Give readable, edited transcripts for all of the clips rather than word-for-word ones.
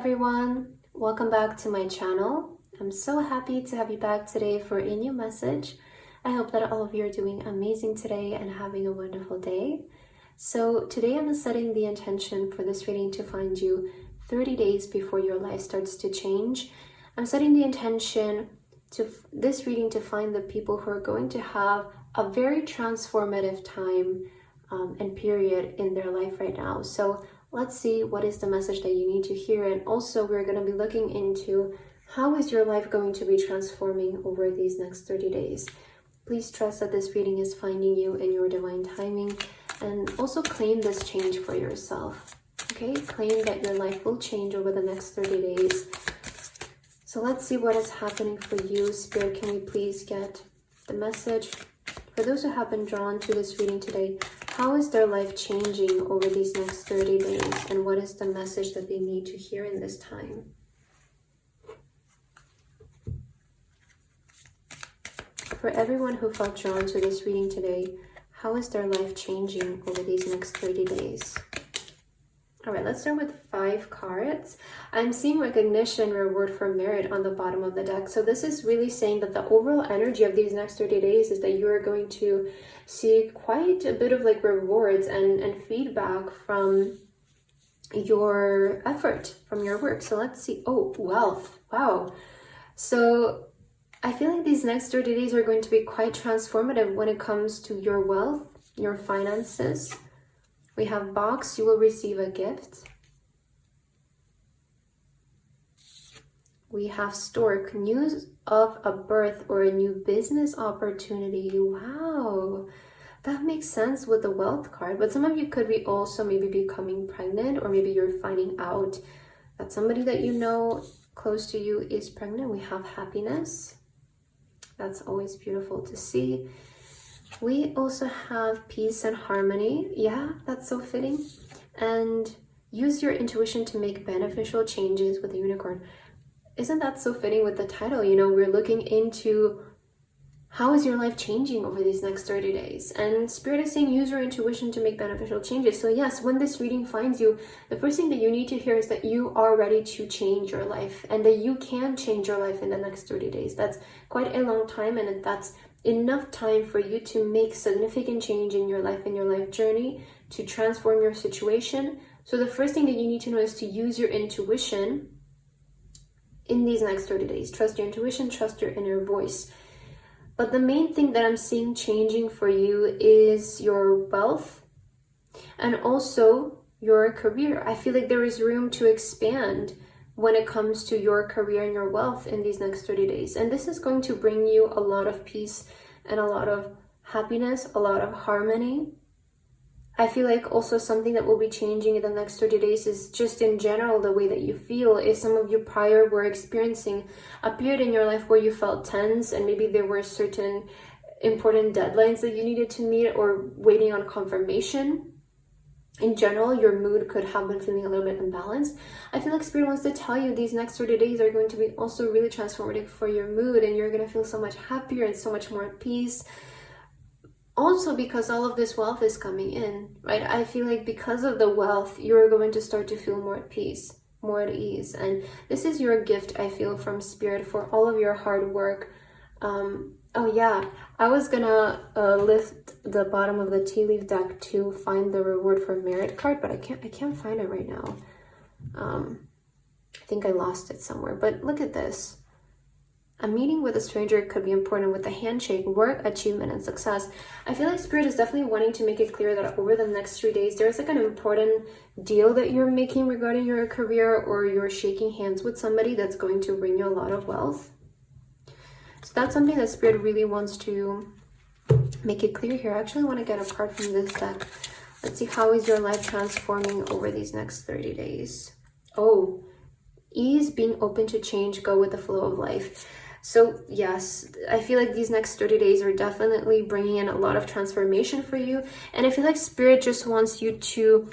everyone, welcome back to my channel. I'm so happy to have you back today for a new message. I hope that all of you are doing amazing today and having a wonderful day. So today I'm setting the intention for this reading to find you 30 days before your life starts to change. I'm setting the intention to this reading to find the people who are going to have a very transformative time and period in their life right now. So let's see what is the message that you need to hear. And also we're going to be looking into how is your life going to be transforming over these next 30 days. Please trust that this reading is finding you in your divine timing, and also claim this change for yourself. Okay, claim that your life will change over the next 30 days. So let's see what is happening for you. Spirit, can we please get the message? For those who have been drawn to this reading today, how is their life changing over these next 30 days? And what is the message that they need to hear in this time? For everyone who felt drawn to this reading today, how is their life changing over these next 30 days? All right, let's start with 5 cards. I'm seeing recognition, reward for merit on the bottom of the deck. So this is really saying that the overall energy of these next 30 days is that you are going to see quite a bit of like rewards and feedback from your effort, from your work. So let's see. Oh, wealth. Wow. So I feel like these next 30 days are going to be quite transformative when it comes to your wealth, your finances. We have box, you will receive a gift. We have stork, news of a birth or a new business opportunity. Wow, that makes sense with the wealth card. But some of you could be also maybe becoming pregnant, or maybe you're finding out that somebody that you know close to you is pregnant. We have happiness. That's always beautiful to see. We also have peace and harmony. Yeah, that's so fitting. And use your intuition to make beneficial changes with the unicorn. Isn't that so fitting with the title? You know, we're looking into how is your life changing over these next 30 days. And Spirit is saying use your intuition to make beneficial changes. So yes, when this reading finds you, the first thing that you need to hear is that you are ready to change your life and that you can change your life in the next 30 days. That's quite a long time, and that's enough time for you to make significant change in your life and your life journey, to transform your situation. So the first thing that you need to know is to use your intuition in these next 30 days. Trust your intuition, trust your inner voice. But the main thing that I'm seeing changing for you is your wealth and also your career. I feel like there is room to expand when it comes to your career and your wealth in these next 30 days. And this is going to bring you a lot of peace and a lot of happiness, a lot of harmony. I feel like also something that will be changing in the next 30 days is just in general the way that you feel. If some of you prior were experiencing a period in your life where you felt tense and maybe there were certain important deadlines that you needed to meet or waiting on confirmation, in general, your mood could have been feeling a little bit imbalanced. I feel like Spirit wants to tell you these next 30 days are going to be also really transformative for your mood, and you're going to feel so much happier and so much more at peace. Also, because all of this wealth is coming in, right? I feel like because of the wealth, you're going to start to feel more at peace, more at ease. And this is your gift, I feel, from Spirit for all of your hard work. Oh yeah, I was gonna lift the bottom of the tea leaf deck to find the reward for merit card, but I can't find it right now. I think I lost it somewhere, but look at this. A meeting with a stranger could be important with a handshake, work, achievement, and success. I feel like Spirit is definitely wanting to make it clear that over the next 3 days, there's like an important deal that you're making regarding your career, or you're shaking hands with somebody that's going to bring you a lot of wealth. So that's something that Spirit really wants to make it clear here. I actually want to get a card from this deck. Let's see, how is your life transforming over these next 30 days? Oh, ease, being open to change, go with the flow of life. So yes, I feel like these next 30 days are definitely bringing in a lot of transformation for you. And I feel like Spirit just wants you to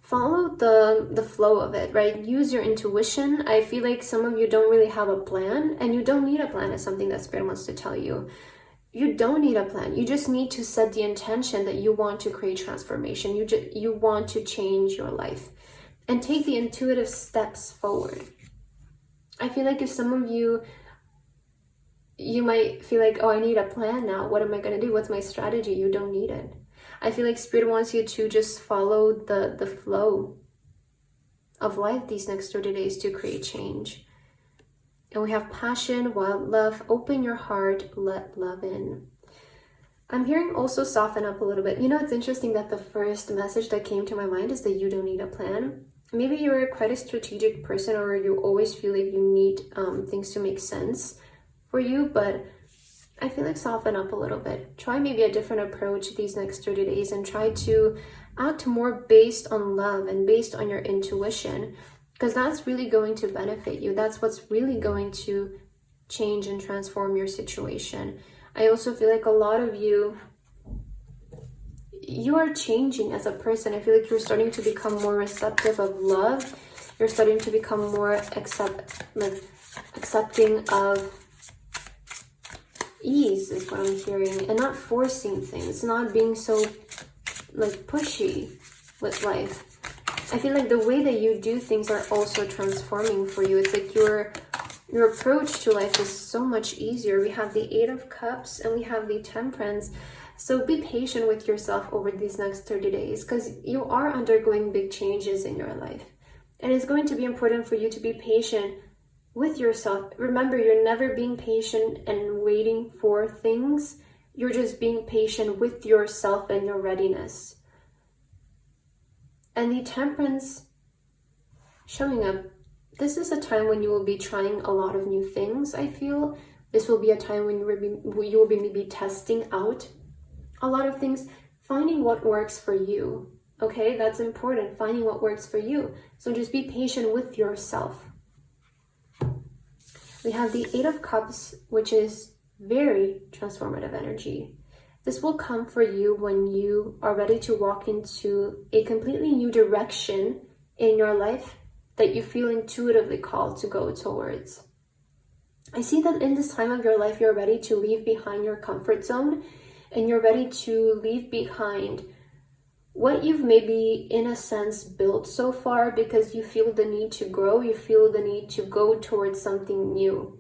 follow the flow of it, right? Use your intuition. I feel like some of you don't really have a plan, and you don't need a plan is something that Spirit wants to tell you. You don't need a plan. You just need to set the intention that you want to create transformation. You want to change your life. and take the intuitive steps forward. I feel like if some of you might feel like, oh, I need a plan now. What am I going to do? What's my strategy? You don't need it. I feel like Spirit wants you to just follow the flow of life these next 30 days to create change. And we have passion, wild love, open your heart, let love in. I'm hearing also soften up a little bit. You know, it's interesting that the first message that came to my mind is that you don't need a plan. Maybe you're quite a strategic person, or you always feel like you need things to make sense for you, but I feel like soften up a little bit. Try maybe a different approach these next 30 days and try to act more based on love and based on your intuition, because that's really going to benefit you. That's what's really going to change and transform your situation. I also feel like a lot of you are changing as a person. I feel like you're starting to become more receptive of love. You're starting to become more accepting of ease is what I'm hearing, and not forcing things, not being so like pushy with life. I feel like the way that you do things are also transforming for you. It's like your approach to life is so much easier. We have the 8 of Cups and we have the Temperance. So be patient with yourself over these next 30 days, because you are undergoing big changes in your life. And it's going to be important for you to be patient with yourself. Remember, you're never being patient and waiting for things. You're just being patient with yourself and your readiness. And the Temperance showing up, this is a time when you will be trying a lot of new things, I feel. This will be a time when you will be maybe testing out a lot of things, finding what works for you. Okay, that's important, finding what works for you. So just be patient with yourself. We have the 8 of Cups, which is very transformative energy. This will come for you when you are ready to walk into a completely new direction in your life that you feel intuitively called to go towards. I see that in this time of your life, you're ready to leave behind your comfort zone, and you're ready to leave behind what you've maybe, in a sense, built so far, because you feel the need to grow, you feel the need to go towards something new.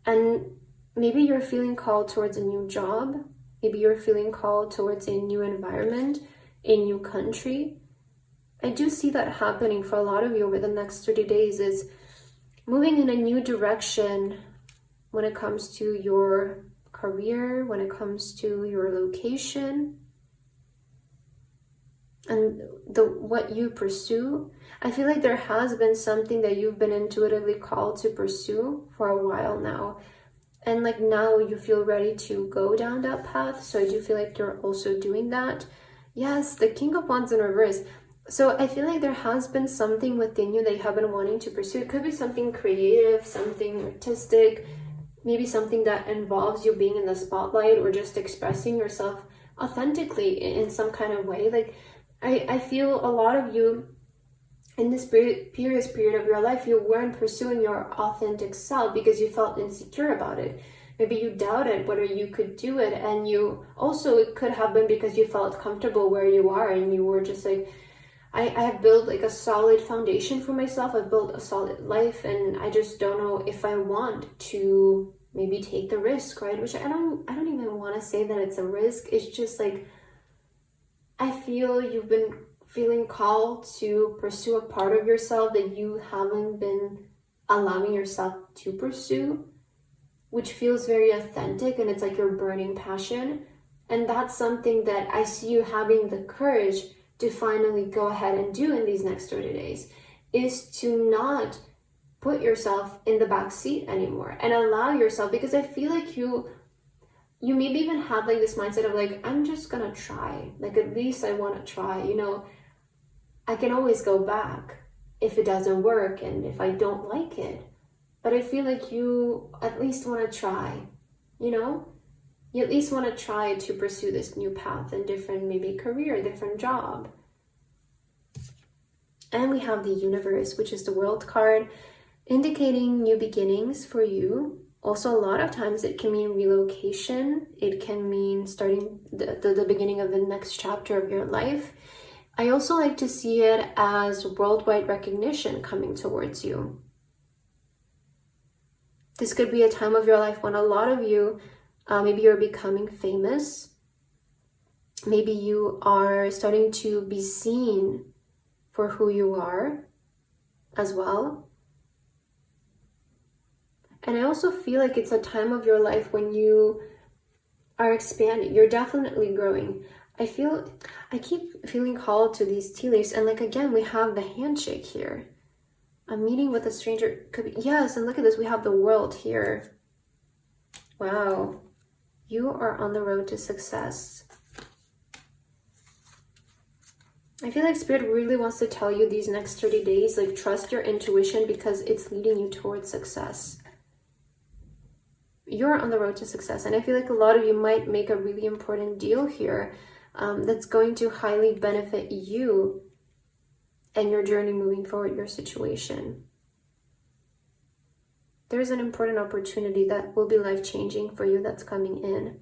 And maybe you're feeling called towards a new job, maybe you're feeling called towards a new environment, a new country. I do see that happening for a lot of you over the next 30 days, is moving in a new direction when it comes to your career, when it comes to your location, and what you pursue. I feel like there has been something that you've been intuitively called to pursue for a while now, and like now you feel ready to go down that path. So I do feel like you're also doing that. Yes, the King of Wands in reverse. So I feel like there has been something within you that you have been wanting to pursue. It could be something creative, something artistic, maybe something that involves you being in the spotlight or just expressing yourself authentically in some kind of way. Like I feel a lot of you in this period of your life, you weren't pursuing your authentic self because you felt insecure about it. Maybe you doubted whether you could do it, and you also, it could have been because you felt comfortable where you are and you were just like, I have built like a solid foundation for myself. I've built a solid life, and I just don't know if I want to maybe take the risk, right? Which I don't even want to say that it's a risk. It's just like, I feel you've been feeling called to pursue a part of yourself that you haven't been allowing yourself to pursue, which feels very authentic, and it's like your burning passion. And that's something that I see you having the courage to finally go ahead and do in these next 30 days, is to not put yourself in the back seat anymore and allow yourself, because I feel like you maybe even have like this mindset of like, I'm just gonna try, like at least I want to try, you know, I can always go back if it doesn't work and if I don't like it. But I feel like you at least want to try, you know? You at least want to try to pursue this new path and different, maybe career, different job. And we have the Universe, which is the World card, indicating new beginnings for you. Also, a lot of times it can mean relocation. It can mean starting the beginning of the next chapter of your life. I also like to see it as worldwide recognition coming towards you. This could be a time of your life when a lot of you, maybe you're becoming famous. Maybe you are starting to be seen for who you are as well. And I also feel like it's a time of your life when you are expanding. You're definitely growing. I keep feeling called to these tea leaves. And like, again, we have the handshake here. A meeting with a stranger could be, yes, and look at this. We have the world here. Wow. You are on the road to success. I feel like Spirit really wants to tell you these next 30 days, like, trust your intuition because it's leading you towards success. You're on the road to success. And I feel like a lot of you might make a really important deal here that's going to highly benefit you and your journey moving forward, your situation. There's an important opportunity that will be life-changing for you that's coming in.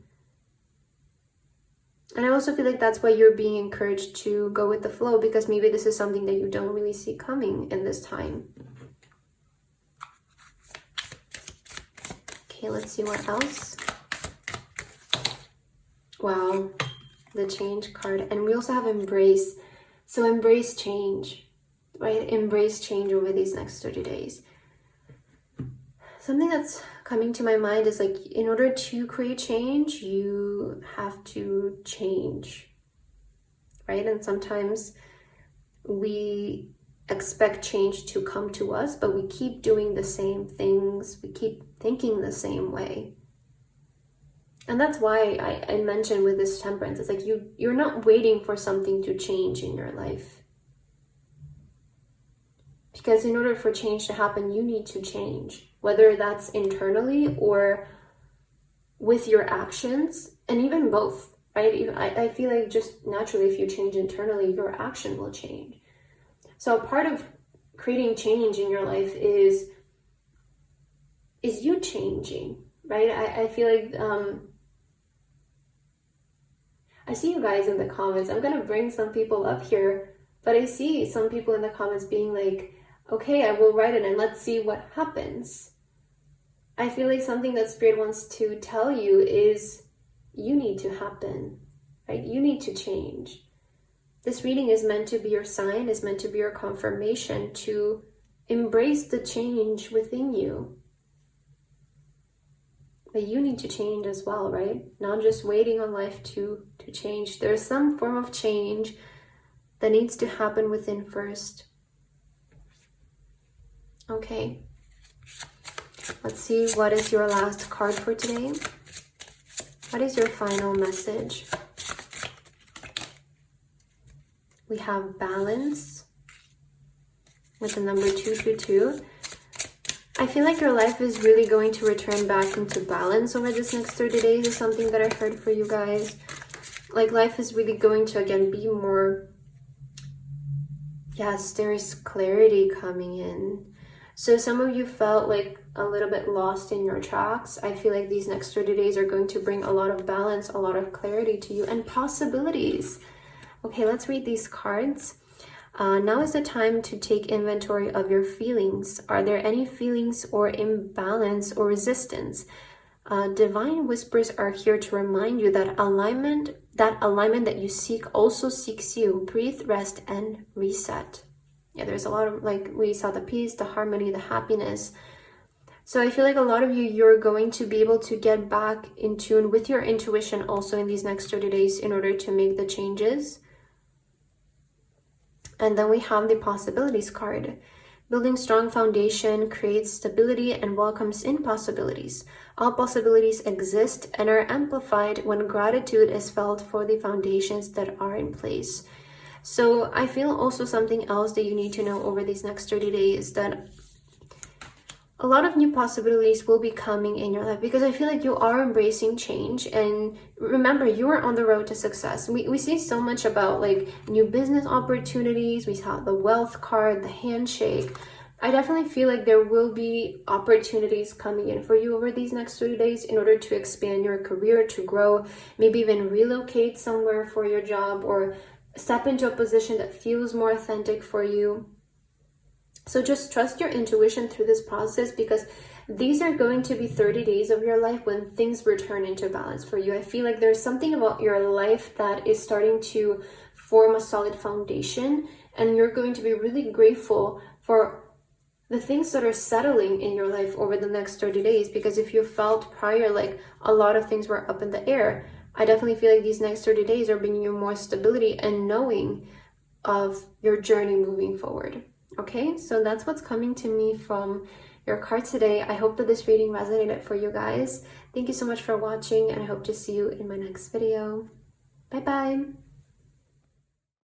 And I also feel like that's why you're being encouraged to go with the flow, because maybe this is something that you don't really see coming in this time. Okay, let's see what else. Wow, the change card. And we also have embrace. So embrace change, right? Embrace change over these next 30 days. Something that's coming to my mind is like, in order to create change, you have to change, right? And sometimes we expect change to come to us, but we keep doing the same things. We keep thinking the same way. And that's why I mentioned with this temperance, it's like you're not waiting for something to change in your life. Because in order for change to happen, you need to change. Whether that's internally or with your actions, and even both, right? I feel like just naturally, if you change internally, your action will change. So a part of creating change in your life is you changing, right? I feel like, I see you guys in the comments. I'm going to bring some people up here, but I see some people in the comments being like, okay, I will write it and let's see what happens. I feel like something that Spirit wants to tell you is you need to happen, right? You need to change. This reading is meant to be your sign, is meant to be your confirmation to embrace the change within you. But you need to change as well, right? Not just waiting on life to change. There's some form of change that needs to happen within first. Okay. Let's see, what is your last card for today? What is your final message? We have balance with the number 222. I feel like your life is really going to return back into balance over this next 30 days is something that I heard for you guys. Like, life is really going to, again, be more, yes, there is clarity coming in. So some of you felt like a little bit lost in your tracks. I feel like these next 30 days are going to bring a lot of balance, a lot of clarity to you, and possibilities. Okay, let's read these cards. Now is the time to take inventory of your feelings. Are there any feelings or imbalance or resistance? Divine whispers are here to remind you that alignment that you seek also seeks you. Breathe, rest, and reset. Yeah, there's a lot of, like, we saw the peace, the harmony, the happiness. So I feel like a lot of you, you're going to be able to get back in tune with your intuition also in these next 30 days in order to make the changes. And then we have the possibilities card. Building strong foundation creates stability and welcomes in possibilities. All possibilities exist and are amplified when gratitude is felt for the foundations that are in place. So I feel also something else that you need to know over these next 30 days, that a lot of new possibilities will be coming in your life, because I feel like you are embracing change. And remember, you are on the road to success. We see so much about like new business opportunities. We saw the wealth card, the handshake. I definitely feel like there will be opportunities coming in for you over these next 30 days in order to expand your career, to grow, maybe even relocate somewhere for your job, or step into a position that feels more authentic for you. So just trust your intuition through this process, because these are going to be 30 days of your life when things return into balance for you. I feel like there's something about your life that is starting to form a solid foundation, and you're going to be really grateful for the things that are settling in your life over the next 30 days. Because if you felt prior like a lot of things were up in the air, I definitely feel like these next 30 days are bringing you more stability and knowing of your journey moving forward. Okay, so that's what's coming to me from your card today. I hope that this reading resonated for you guys. Thank you so much for watching, and I hope to see you in my next video. Bye bye.